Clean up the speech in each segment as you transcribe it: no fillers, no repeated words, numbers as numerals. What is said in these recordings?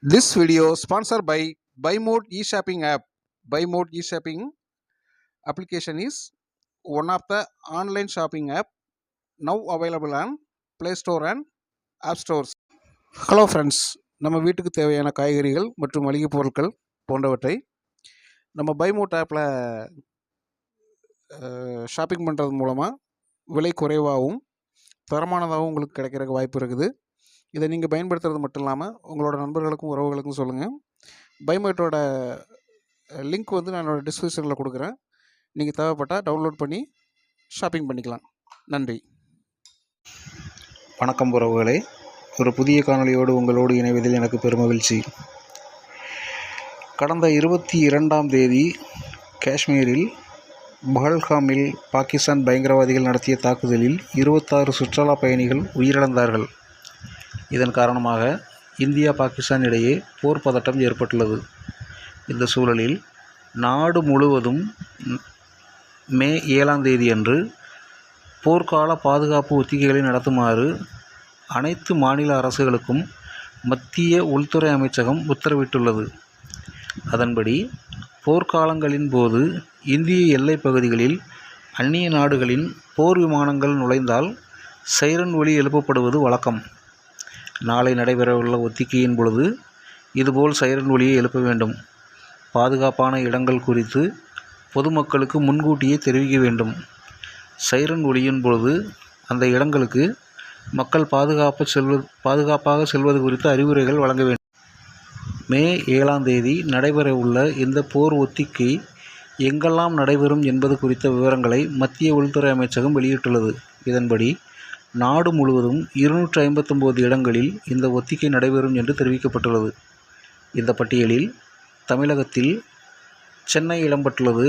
This video sponsored by BuyMode e-shopping app. BuyMode e-shopping application is one of the online shopping app now available on Play Store and App Stores. Hello friends, நம்ம வீட்டுக்கு தேவையான காய்கறிகள் மற்றும் மளிகை பொருட்கள் போன்றவற்றை நம்ம பைமோட் ஆப்பில் ஷாப்பிங் பண்ணுறது மூலமாக விலை குறைவாகவும் தரமானதாகவும் உங்களுக்கு கிடைக்கிறதுக்கு வாய்ப்பு இருக்குது. இதை நீங்கள் பயன்படுத்துறது மட்டும் இல்லாமல் உங்களோட நண்பர்களுக்கும் உறவுகளுக்கும் சொல்லுங்கள். பைமோட்டோட லிங்க் வந்து நான் என்னோடய டிஸ்கிரிப்ஷனில் கொடுக்குறேன். நீங்கள் தேவைப்பட்டால் டவுன்லோட் பண்ணி ஷாப்பிங் பண்ணிக்கலாம். நன்றி. வணக்கம் உறவுகளே, ஒரு புதிய காணொளியோடு உங்களோடு இணைவதில் எனக்கு பெருமகிழ்ச்சி. கடந்த 22ஆம் தேதி காஷ்மீரில் பஹல்காமில் பாகிஸ்தான் பயங்கரவாதிகள் நடத்திய தாக்குதலில் 26 சுற்றுலா பயணிகள் உயிரிழந்தார்கள். இதன் காரணமாக இந்தியா பாகிஸ்தான் இடையே போர் பதட்டம் ஏற்பட்டுள்ளது. இந்த சூழலில் நாடு முழுவதும் மே 7ஆம் தேதி அன்று போர்க்கால பாதுகாப்பு ஒத்திகைகளை நடத்துமாறு அனைத்து மாநில அரசுகளுக்கும் மத்திய உள்துறை அமைச்சகம் உத்தரவிட்டுள்ளது. அதன்படி போர்க்காலங்களின் போது இந்திய எல்லைப் பகுதிகளில் அந்நிய நாடுகளின் போர் விமானங்கள் நுழைந்தால் சைரன் ஒலி எழுப்பப்படுவது வழக்கம். நாளை நடைபெறவுள்ள ஒத்திகையின் பொழுது இதுபோல் சைரன் ஒலியை எழுப்ப வேண்டும். பாதுகாப்பான இடங்கள் குறித்து பொதுமக்களுக்கு முன்கூட்டியே தெரிவிக்க வேண்டும். சைரன் ஒலியின் பொழுது அந்த இடங்களுக்கு மக்கள் பாதுகாப்பாக செல்வது குறித்து அறிவுரைகள் வழங்க வேண்டும். மே 7ஆம் தேதி நடைபெற உள்ள இந்த போர் ஒத்திகை எங்கெல்லாம் நடைபெறும் என்பது குறித்த விவரங்களை மத்திய உள்துறை அமைச்சகம் வெளியிட்டுள்ளது. இதன்படி நாடு முழுவதும் 259 இடங்களில் இந்த ஒத்திகை நடைபெறும் என்று தெரிவிக்கப்பட்டுள்ளது. இந்த பட்டியலில் தமிழகத்தில் சென்னை இடம்பெற்றுள்ளது.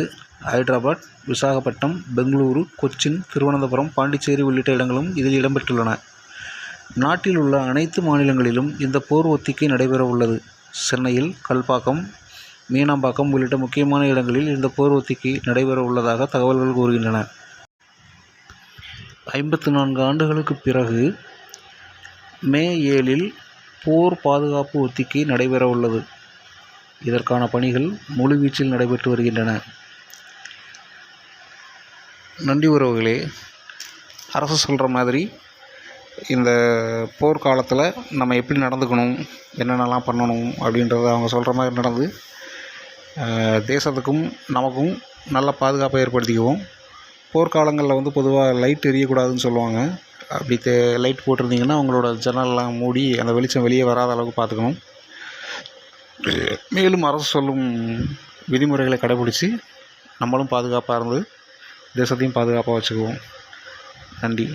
ஹைதராபாத், விசாகப்பட்டினம், பெங்களூரு, கொச்சின், திருவனந்தபுரம், பாண்டிச்சேரி உள்ளிட்ட இடங்களும் இதில் இடம்பெற்றுள்ளன. நாட்டில் உள்ள அனைத்து மாநிலங்களிலும் இந்த போர் ஒத்திகை நடைபெற உள்ளது. சென்னையில் கல்பாக்கம், மீனாம்பாக்கம் உள்ளிட்ட முக்கியமான இடங்களில் இந்த போர் ஒத்திகை நடைபெற உள்ளதாக தகவல்கள் கூறுகின்றன. 54 ஆண்டுகளுக்கு பிறகு மே 7இல் போர் பாதுகாப்பு ஒத்திகை நடைபெற உள்ளது. இதற்கான பணிகள் முழுவீச்சில் நடைபெற்று வருகின்றன. நன்றி உறவுகளே. அரசு சொல்கிற மாதிரி இந்த போர்க்காலத்தில் நம்ம எப்படி நடந்துக்கணும், என்னென்னலாம் பண்ணணும் அப்படின்றத அவங்க சொல்கிற மாதிரி நடந்து தேசத்துக்கும் நமக்கும் நல்ல பாதுகாப்பை ஏற்படுத்திக்குவோம். போர்க்காலங்களில் வந்து பொதுவாக லைட் எரியக்கூடாதுன்னு சொல்லுவாங்க. அப்படி லைட் போட்டிருந்தீங்கன்னா அவங்களோட ஜன்னல்லாம் மூடி அந்த வெளிச்சம் வெளியே வராத அளவுக்கு பார்த்துக்கணும். மேலும் அரசு சொல்லும் விதிமுறைகளை கடைபிடிச்சி நம்மளும் பாதுகாப்பாக இருந்து தேசத்தையும் பாதுகாப்பாக வச்சுக்குவோம். நன்றி.